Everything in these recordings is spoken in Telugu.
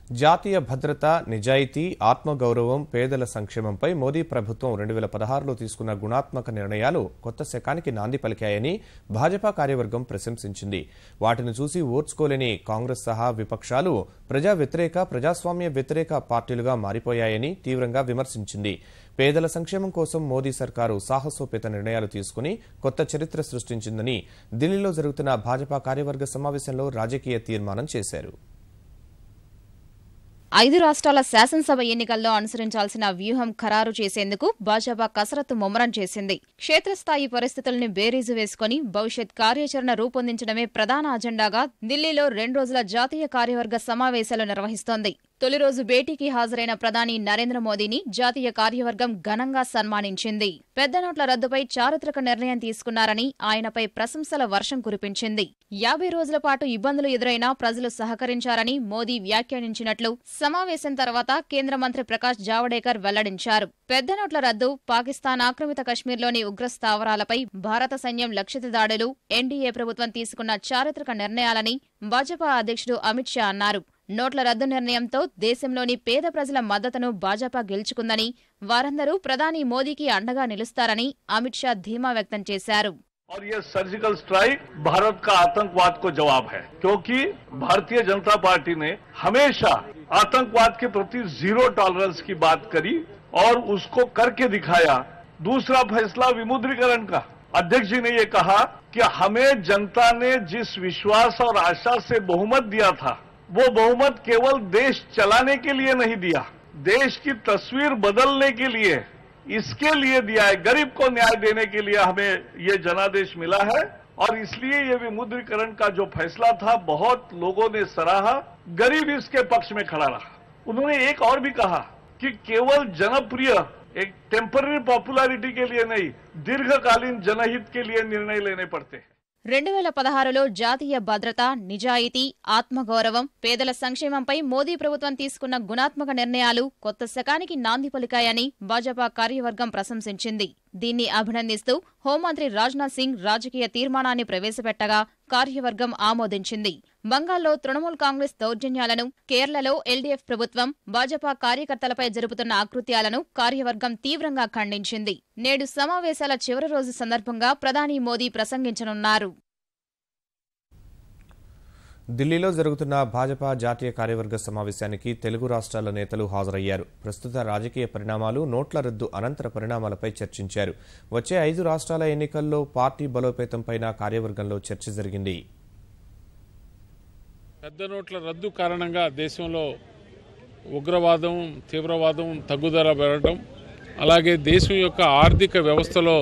జాతీయ భద్రత, నిజాయితీ, ఆత్మగౌరవం, పేదల సంక్షేమంపై మోదీ ప్రభుత్వం 2016లో తీసుకున్న గుణాత్మక నిర్ణయాలు కొత్త శకానికి నాంది పలికాయని భాజపా కార్యవర్గం ప్రశంసించింది. వాటిని చూసి ఓర్చుకోలేని కాంగ్రెస్ సహా విపక్షాలు ప్రజా వ్యతిరేక, ప్రజాస్వామ్య వ్యతిరేక పార్టీలుగా మారిపోయాయని తీవ్రంగా విమర్శించింది. పేదల సంక్షేమం కోసం మోదీ సర్కారు సాహసోపేత నిర్ణయాలు తీసుకుని కొత్త చరిత్ర సృష్టించిందని ఢిల్లీలో జరుగుతున్న భాజపా కార్యవర్గ సమావేశంలో రాజకీయ తీర్మానం చేశారు. 5 రాష్ట్రాల శాసనసభ ఎన్నికల్లో అనుసరించాల్సిన వ్యూహం ఖరారు చేసేందుకు భాజపా కసరత్తు ముమ్మరం చేసింది. క్షేత్రస్థాయి పరిస్థితుల్ని బేరీజు వేసుకుని భవిష్యత్ కార్యాచరణ రూపొందించడమే ప్రధాన అజెండాగా ఢిల్లీలో 2 రోజుల జాతీయ కార్యవర్గ సమావేశాలు నిర్వహిస్తోంది. తొలి రోజు భేటీకి హాజరైన ప్రధాని నరేంద్ర మోదీని జాతీయ కార్యవర్గం ఘనంగా సన్మానించింది. పెద్ద నోట్ల రద్దుపై చారిత్రక నిర్ణయం తీసుకున్నారని ఆయనపై ప్రశంసల వర్షం కురిపించింది. 50 రోజుల పాటు ఇబ్బందులు ఎదురైనా ప్రజలు సహకరించారని మోదీ వ్యాఖ్యానించినట్లు సమావేశం తర్వాత కేంద్ర మంత్రి ప్రకాష్ జావడేకర్ వెల్లడించారు. పెద్ద నోట్ల రద్దు, పాకిస్తాన్ ఆక్రమిత కశ్మీర్లోని ఉగ్ర స్థావరాలపై భారత సైన్యం లక్షిత దాడులు ఎన్డీఏ ప్రభుత్వం తీసుకున్న చారిత్రక నిర్ణయాలని భాజపా అధ్యక్షుడు అమిత్ షా అన్నారు. నోట్ల రద్దు నిర్ణయంతో దేశంలోని పేద ప్రజల మద్దతును భాజపా గెలుచుకుందని, వారందరూ ప్రధాని మోదీకి అండగా నిలుస్తారని అమిత్ షా ధీమా వ్యక్తం చేశారు. और ये सर्जिकल स्ट्राइक भारत का आतंकवाद को जवाब है, क्योंकि भारतीय जनता पार्टी ने हमेशा आतंकवाद के प्रति जीरो टॉलरेंस की बात करी और उसको करके दिखाया। दूसरा फैसला विमुद्रीकरण का, अध्यक्ष जी ने ये कहा कि हमें जनता ने जिस विश्वास और आशा से बहुमत दिया था, वो बहुमत केवल देश चलाने के लिए नहीं दिया, देश की तस्वीर बदलने के लिए, इसके लिए दिया है। गरीब को न्याय देने के लिए हमें ये जनादेश मिला है और इसलिए ये विमुद्रीकरण का जो फैसला था बहुत लोगों ने सराहा। गरीब इसके पक्ष में खड़ा रहा। उन्होंने एक और भी कहा कि केवल जनप्रिय एक टेम्पररी पॉपुलैरिटी के लिए नहीं, दीर्घकालीन जनहित के लिए निर्णय लेने पड़ते हैं। 2016లో జాతీయ భద్రత, నిజాయితీ, ఆత్మగౌరవం, పేదల సంక్షేమంపై మోదీ ప్రభుత్వం తీసుకున్న గుణాత్మక నిర్ణయాలు కొత్త శకానికి నాంది పలికాయని భాజపా కార్యవర్గం ప్రశంసించింది. దీన్ని అభినందిస్తూ హోంమంత్రి రాజ్నాథ్ సింగ్ రాజకీయ తీర్మానాన్ని ప్రవేశపెట్టగా కార్యవర్గం ఆమోదించింది. బంగాల్లో తృణమూల్ కాంగ్రెస్ దౌర్జన్యాలను, కేరళలో ఎల్డీఎఫ్ ప్రభుత్వం భాజపా కార్యకర్తలపై జరుపుతున్న అకృత్యాలను కార్యవర్గం తీవ్రంగా ఖండించింది. నేడు సమావేశాల చివరి రోజు సందర్భంగా ప్రధాని మోదీ ప్రసంగించనున్నారు. ఢిల్లీలో జరుగుతున్న భాజపా జాతీయ కార్యవర్గ సమావేశానికి తెలుగు రాష్ట్రాల నేతలు హాజరయ్యారు. ప్రస్తుత రాజకీయ పరిణామాలు, నోట్ల రద్దు అనంతర పరిణామాలపై చర్చించారు. వచ్చే 5 రాష్ట్రాల ఎన్నికల్లో పార్టీ బలోపేతంపై కార్యవర్గంలో చర్చ జరిగింది. పెద్ద నోట్ల రద్దు కారణంగా దేశంలో ఉగ్రవాదం, తీవ్రవాదం తగ్గుదల పెరగడం, అలాగే దేశం యొక్క ఆర్థిక వ్యవస్థలో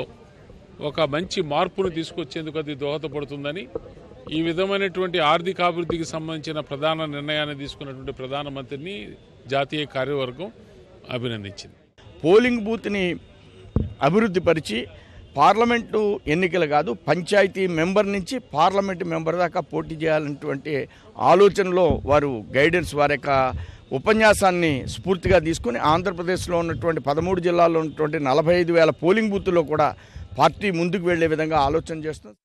ఒక మంచి మార్పును తీసుకొచ్చేందుకు అది దోహదపడుతుందని, ఈ విధమైనటువంటి ఆర్థికాభివృద్ధికి సంబంధించిన ప్రధాన నిర్ణయాన్ని తీసుకున్నటువంటి ప్రధానమంత్రిని జాతీయ కార్యవర్గం అభినందించింది. పోలింగ్ బూత్ని అభివృద్ధి పరిచి పార్లమెంటు ఎన్నికలు కాదు, పంచాయతీ మెంబర్ నుంచి పార్లమెంటు మెంబర్ దాకా పోటీ చేయాలన్నటువంటి ఆలోచనలో వారు గైడెన్స్, వారి యొక్క ఉపన్యాసాన్ని స్ఫూర్తిగా తీసుకుని ఆంధ్రప్రదేశ్లో ఉన్నటువంటి 13 జిల్లాల్లో ఉన్నటువంటి 45,000 పోలింగ్ బూత్లో కూడా పార్టీ ముందుకు వెళ్లే విధంగా ఆలోచన చేస్తుంది.